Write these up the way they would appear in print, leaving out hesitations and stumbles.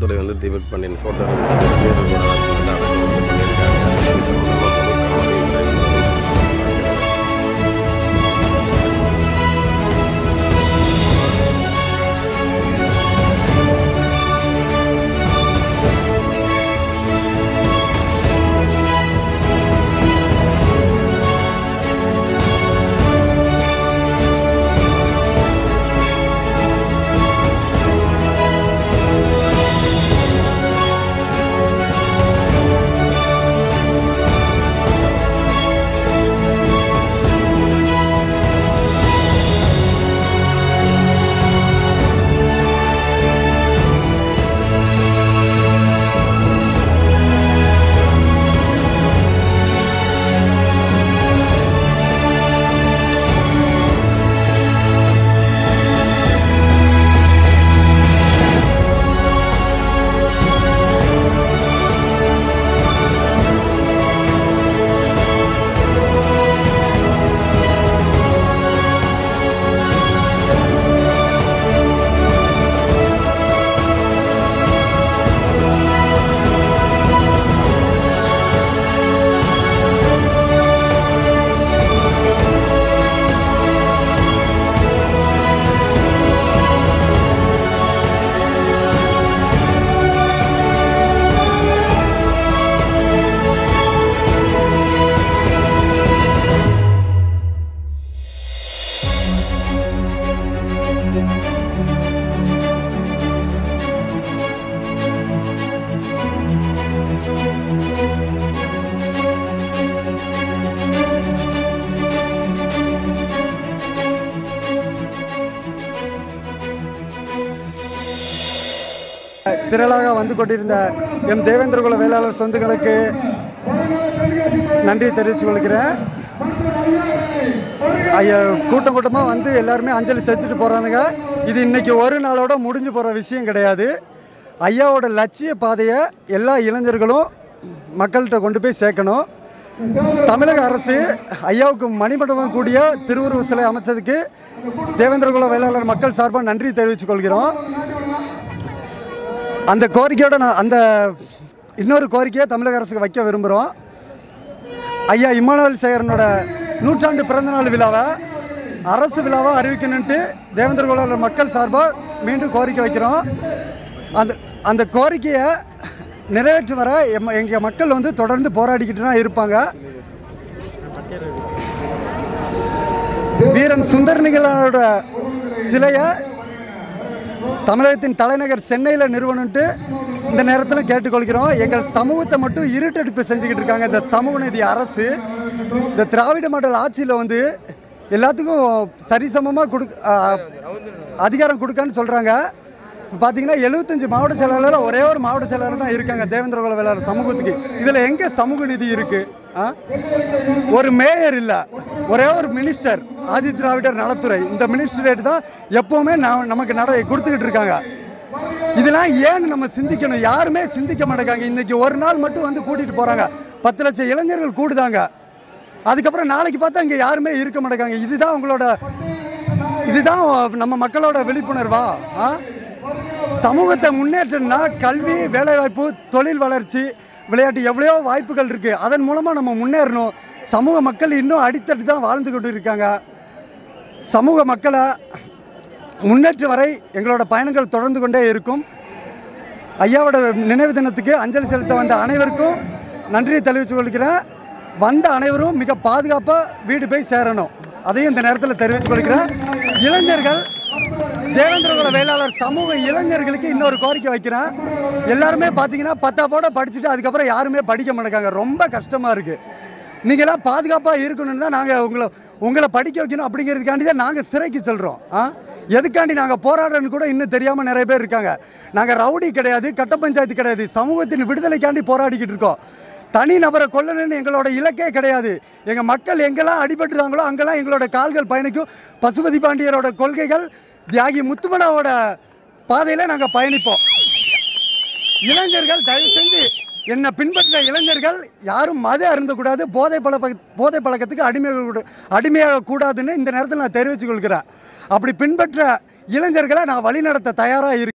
நலத்துறை வந்து தீபக் பாண்டியன் ஃபோட்டோ வீரர் கூட அடக்கம் வந்து பண்ணியிருக்காங்க. அது சம்பந்தமா முழு காவலையும் திரளாக வந்து கொண்டிருந்த எம் தேவேந்திரகுல வேளாளர் சொந்தங்களுக்கு நன்றி தெரிவித்துக் கொள்கிறேன். கூட்டம் கூட்டமாக வந்து எல்லாருமே அஞ்சலி செலுத்திட்டு போகிறானுங்க. இது இன்றைக்கி ஒரு நாளோட முடிஞ்சு போகிற விஷயம் கிடையாது. ஐயாவோட லட்சிய பாதையை எல்லா இளைஞர்களும் மக்கள்கிட்ட கொண்டு போய் சேர்க்கணும். தமிழக அரசு ஐயாவுக்கு மணிமண்டபம் கூடிய திருவுருவ சிலை அமைச்சதுக்கு தேவேந்திரகுல வேளாளர் மக்கள் சார்பாக நன்றி தெரிவித்துக் கொள்கிறோம். அந்த கோரிக்கையோட அந்த இன்னொரு கோரிக்கையை தமிழக அரசுக்கு வைக்க விரும்புகிறோம். ஐயா இம்மானுவேல் சேகரனோட 100ஆண்டு பிறந்தநாள் விழாவை அரசு விழாவாக அறிவிக்கணுன்ட்டு தேவேந்திரகுல மக்கள் சார்பாக மீண்டும் கோரிக்கை வைக்கிறோம். அந்த கோரிக்கையை நிறைவேற்றி வர எங்கள் மக்கள் வந்து தொடர்ந்து போராடிக்கிட்டு தான் இருப்பாங்க. வீரன் சுந்தரநிகழனோட சிலையை தமிழகத்தின் தலைநகர் சென்னையில் நிறுவனம்ட்டு இந்த நேரத்தில் கேட்டுக்கொள்கிறோம். எங்கள் சமூகத்தை மட்டும் இருட்டடிப்பு செஞ்சுக்கிட்டு இருக்காங்க இந்த சமூக நீதி அரசு. இந்த திராவிட மாடல் ஆட்சியில் வந்து எல்லாத்துக்கும் சரிசமமாக அதிகாரம் கொடுக்கான்னு சொல்கிறாங்க. பார்த்தீங்கன்னா 75 மாவட்ட செயலாளர் ஒரே ஒரு மாவட்ட செயலாளர் தான் இருக்காங்க தேவேந்திரகுல வேளாளர் சமூகத்துக்கு. இதில் எங்கே சமூக நீதி இருக்குது? ஒரு மேயர் இல்லை, ஒரே ஒரு மினிஸ்டர் ஆதி திராவிடர் நலத்துறை. இந்த மினிஸ்டரேட் தான் எப்போவுமே நமக்கு கொடுத்துக்கிட்டு இருக்காங்க. இதெல்லாம் ஏன்னு நம்ம சிந்திக்கணும். யாருமே சிந்திக்க மாட்டேங்காங்க. இன்றைக்கி ஒரு நாள் மட்டும் வந்து கூட்டிகிட்டு போகிறாங்க. 10 லட்சம் இளைஞர்கள் கூடுதாங்க. அதுக்கப்புறம் நாளைக்கு பார்த்தா இங்கே யாருமே இருக்க மாட்டேங்காங்க. இதுதான் நம்ம மக்களோட விழிப்புணர்வா? சமூகத்தை முன்னேற்றம்னா கல்வி, வேலைவாய்ப்பு, தொழில் வளர்ச்சி, விளையாட்டு எவ்வளையோ வாய்ப்புகள் இருக்குது. அதன் மூலமாக நம்ம முன்னேறணும். சமூக மக்கள் இன்னும் அடித்தட்டு தான் வாழ்ந்து கொண்டு இருக்காங்க. சமூக மக்களை முன்னேற்ற வரை எங்களோட பயணங்கள் தொடர்ந்து கொண்டே இருக்கும். ஐயாவோட நினைவு தினத்துக்கு அஞ்சலி செலுத்த வந்த அனைவருக்கும் நன்றியை தெரிவித்துக் கொள்கிறேன். வந்த அனைவரும் மிக பாதுகாப்பாக வீடு போய் சேரணும். அதையும் இந்த நேரத்தில் தெரிவித்துக் கொள்கிறேன். இளைஞர்கள் தேவேந்திரகுல வேளாளர் சமூக இளைஞர்களுக்கு இன்னொரு கோரிக்கை வைக்கிறேன். எல்லாருமே பார்த்தீங்கன்னா 10ஆம் போட படிச்சுட்டு அதுக்கப்புறம் யாருமே படிக்க மாட்டேங்காங்க. ரொம்ப கஷ்டமாக இருக்குது. நீங்களாம் பாதுகாப்பாக இருக்கணும்னு தான் நாங்கள் உங்களை படிக்க வைக்கணும் அப்படிங்கிறதுக்காண்டி தான் நாங்கள் சிறைக்கு சொல்கிறோம். எதுக்காண்டி நாங்கள் போராடுறோன்னு கூட இன்னும் தெரியாமல் நிறைய பேர் இருக்காங்க. நாங்கள் ரவுடி கிடையாது, கட்ட பஞ்சாயத்து கிடையாது, சமூகத்தின் விடுதலைக்காண்டி போராடிக்கிட்டு இருக்கோம். தனி நபரை கொல்லணும்னு எங்களோட இலக்கே கிடையாது. எங்கள் மக்கள் எங்கெல்லாம் அடிபட்டுறாங்களோ அங்கெல்லாம் எங்களோட கால்கள் பயணிக்கும். பசுபதி பாண்டியரோட கொள்கைகள், தியாகி முத்துமனாவோட பாதையில் நாங்கள் பயணிப்போம். இளைஞர்கள் தயவு செஞ்சு என்னை பின்பற்ற இளைஞர்கள் யாரும் மது அருந்தக்கூடாது, போதை பழக்கத்துக்கு அடிமையாக கூடாதுன்னு இந்த நேரத்தில் நான் தெரிவித்துக் கொள்கிறேன். அப்படி பின்பற்ற இளைஞர்களை நான் வழிநடத்த தயாராக இருக்கேன்.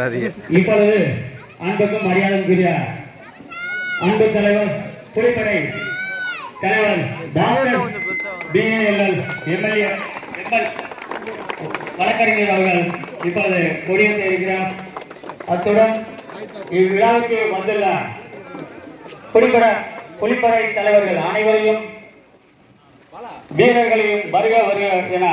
வராதீங்க. இப்பொழுது அன்புக்கும் மரியாதைக்குரிய அன்பு தலைவர் புலிப்படை தலைவர் டாக்டர் BALL எம்எல்ஏ வழக்கறிஞர் அவர்கள் இப்போது கொடியேற்ற இருக்கிறார். அத்துடன் இவ்விழாவுக்கு வந்துள்ள புலிப்படை தலைவர்கள் அனைவரையும் வீரர்களையும் வருக வருக என